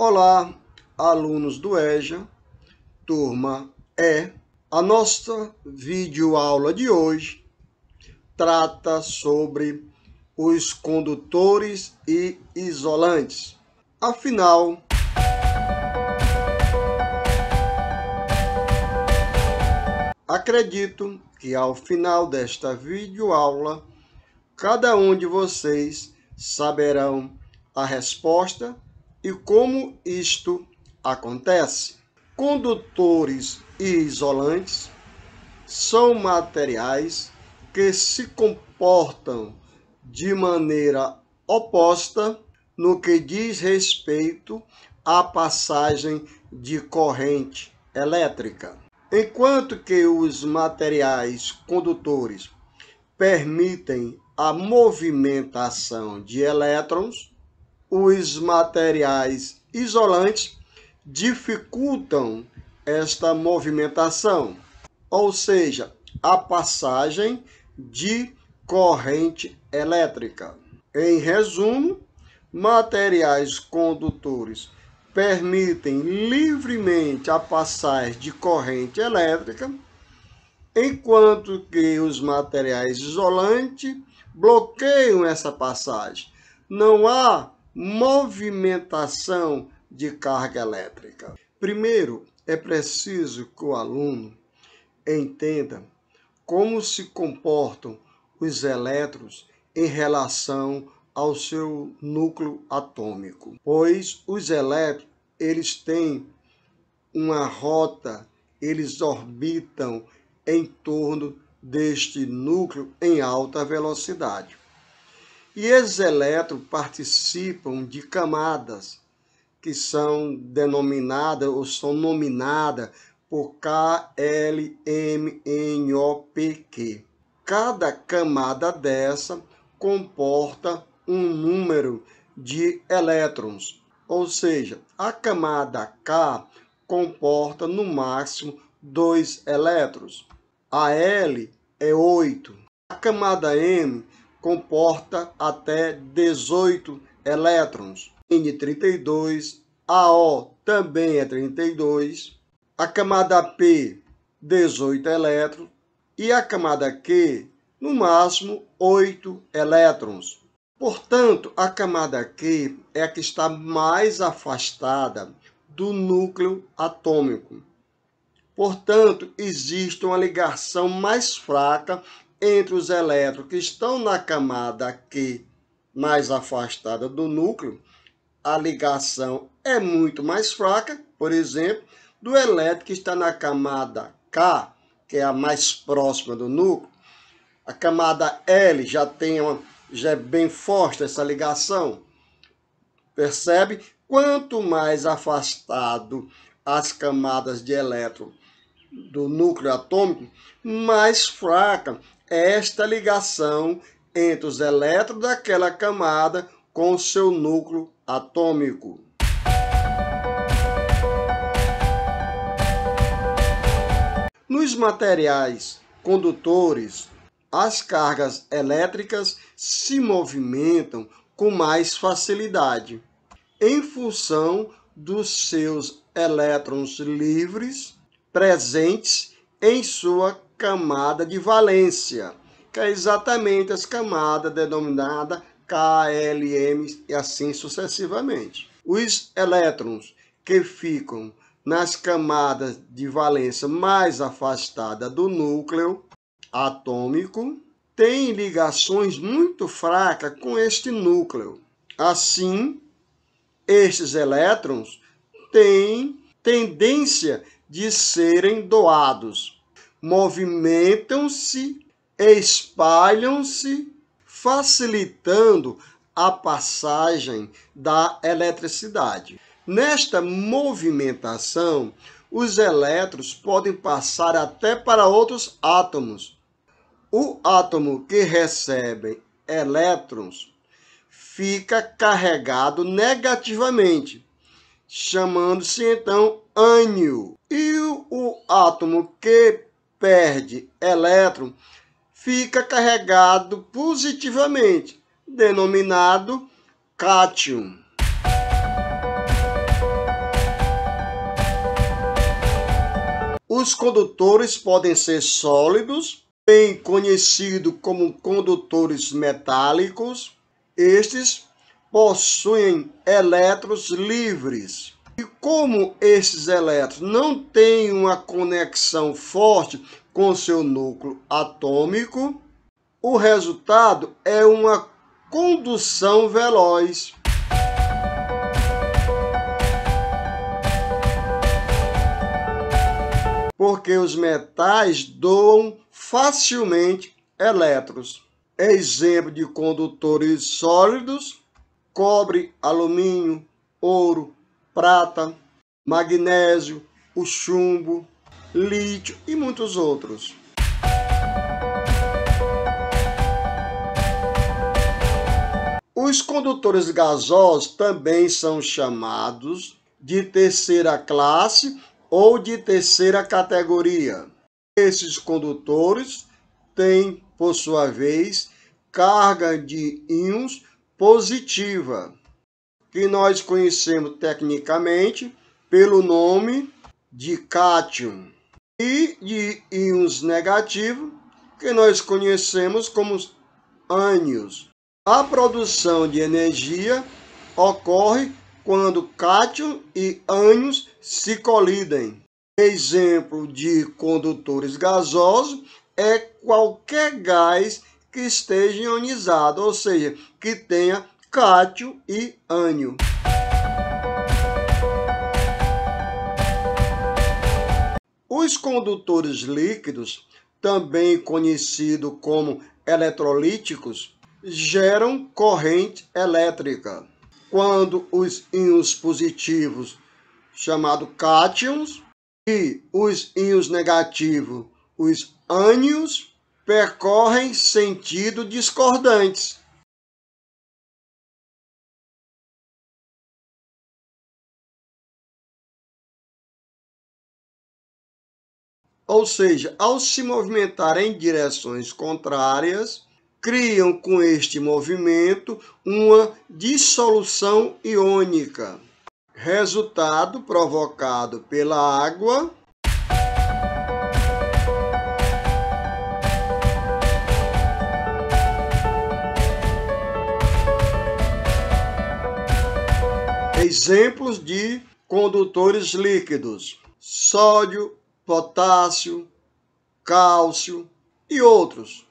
Olá, alunos do EJA, turma E. A nossa videoaula de hoje trata sobre os condutores e isolantes. Afinal, acredito que ao final desta videoaula, cada um de vocês saberão a resposta e como isto acontece. Condutores e isolantes são materiais que se comportam de maneira oposta no que diz respeito à passagem de corrente elétrica. Enquanto que os materiais condutores permitem a movimentação de elétrons, os materiais isolantes dificultam esta movimentação, ou seja, a passagem de corrente elétrica. Em resumo, materiais condutores permitem livremente a passagem de corrente elétrica, enquanto que os materiais isolantes bloqueiam essa passagem. Não há movimentação de carga elétrica. Primeiro, é preciso que o aluno entenda como se comportam os elétrons em relação ao seu núcleo atômico, pois os elétrons, eles têm uma rota, eles orbitam em torno deste núcleo em alta velocidade. E esses elétrons participam de camadas que são denominadas ou são nominadas por KLMNOPq. Cada camada dessa comporta um número de elétrons, ou seja, a camada K comporta no máximo 2 elétrons. A L é 8. A camada M comporta até 18 elétrons. N32, AO também é 32. A camada P, 18 elétrons. E a camada Q, no máximo, 8 elétrons. Portanto, a camada Q é a que está mais afastada do núcleo atômico. Portanto, existe uma ligação mais fraca entre os elétrons que estão na camada Q, mais afastada do núcleo. A ligação é muito mais fraca, por exemplo, do elétron que está na camada K, que é a mais próxima do núcleo. A camada L já é bem forte essa ligação. Percebe? Quanto mais afastado as camadas de elétron do núcleo atômico, mais fraca é esta ligação entre os elétrons daquela camada com o seu núcleo atômico. Nos materiais condutores, as cargas elétricas se movimentam com mais facilidade, em função dos seus elétrons livres presentes em sua camada de valência, que é exatamente as camadas denominadas KLM e assim sucessivamente. Os elétrons que ficam nas camadas de valência mais afastadas do núcleo atômico têm ligações muito fracas com este núcleo. Assim, estes elétrons têm tendência de serem doados, movimentam-se, espalham-se, facilitando a passagem da eletricidade. Nesta movimentação, os elétrons podem passar até para outros átomos. O átomo que recebe elétrons fica carregado negativamente, chamando-se então ânion. E o átomo que perde elétron fica carregado positivamente, denominado cátion. Os condutores podem ser sólidos, bem conhecidos como condutores metálicos. Estes possuem elétrons livres. E como esses elétrons não têm uma conexão forte com seu núcleo atômico, o resultado é uma condução veloz. Porque os metais doam facilmente elétrons. Exemplo de condutores sólidos: cobre, alumínio, ouro, prata, magnésio, o chumbo, lítio e muitos outros. Os condutores gasosos também são chamados de terceira classe ou de terceira categoria. Esses condutores têm, por sua vez, carga de íons positiva, que nós conhecemos tecnicamente pelo nome de cátion, e de íons negativos, que nós conhecemos como ânions. A produção de energia ocorre quando cátion e ânions se colidem. Exemplo de condutores gasosos é qualquer gás que esteja ionizado, ou seja, que tenha cátion e ânion. Os condutores líquidos, também conhecidos como eletrolíticos, geram corrente elétrica quando os íons positivos, chamados cátions, e os íons negativos, os ânions, percorrem sentido discordantes. Ou seja, ao se movimentar em direções contrárias, criam com este movimento uma dissolução iônica, resultado provocado pela água Exemplos de condutores líquidos: sódio, potássio, cálcio e outros.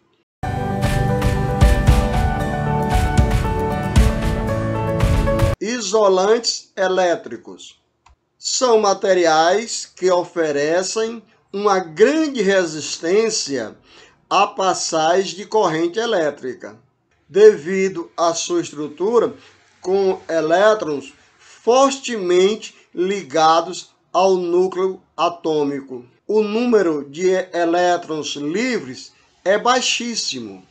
Isolantes elétricos são materiais que oferecem uma grande resistência à passagem de corrente elétrica, devido à sua estrutura com elétrons fortemente ligados ao núcleo atômico. O número de elétrons livres é baixíssimo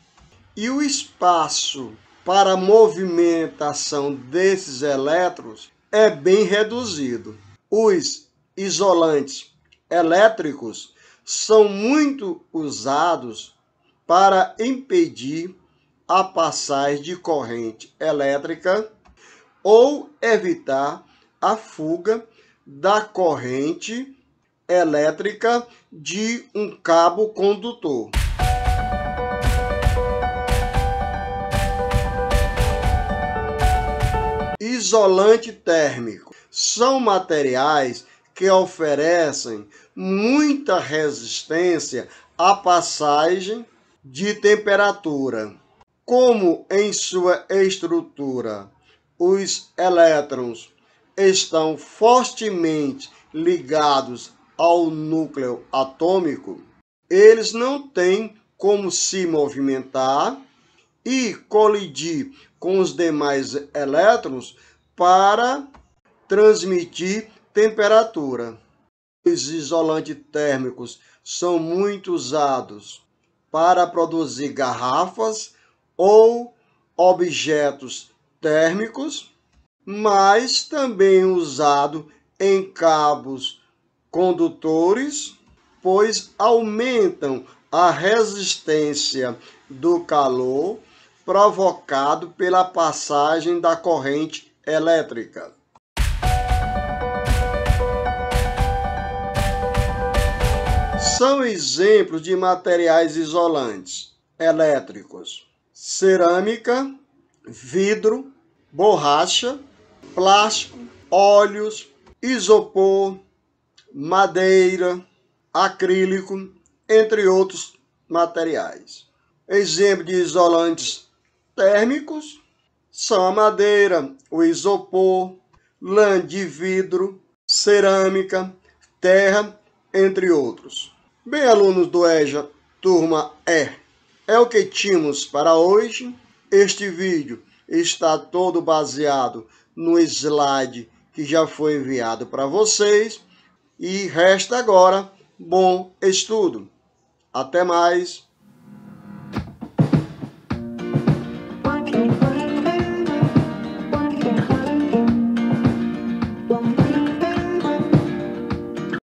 e o espaço para a movimentação desses elétrons é bem reduzido. Os isolantes elétricos são muito usados para impedir a passagem de corrente elétrica ou evitar a fuga da corrente elétrica de um cabo condutor. Isolante térmico são materiais que oferecem muita resistência à passagem de temperatura. Como em sua estrutura os elétrons estão fortemente ligados ao núcleo atômico, eles não têm como se movimentar e colidir com os demais elétrons para transmitir temperatura. Os isolantes térmicos são muito usados para produzir garrafas ou objetos térmicos, mas também usado em cabos condutores, pois aumentam a resistência do calor provocado pela passagem da corrente elétrica. são exemplos de materiais isolantes elétricos: cerâmica, vidro, borracha, plástico, óleos, isopor, madeira, acrílico, entre outros materiais. Exemplo de isolantes térmicos são a madeira, o isopor, lã de vidro, cerâmica, terra, entre outros. Bem, alunos do EJA, turma E, é o que tínhamos para hoje. Este vídeo está todo baseado no slide que já foi enviado para vocês. E resta agora bom estudo. Até mais.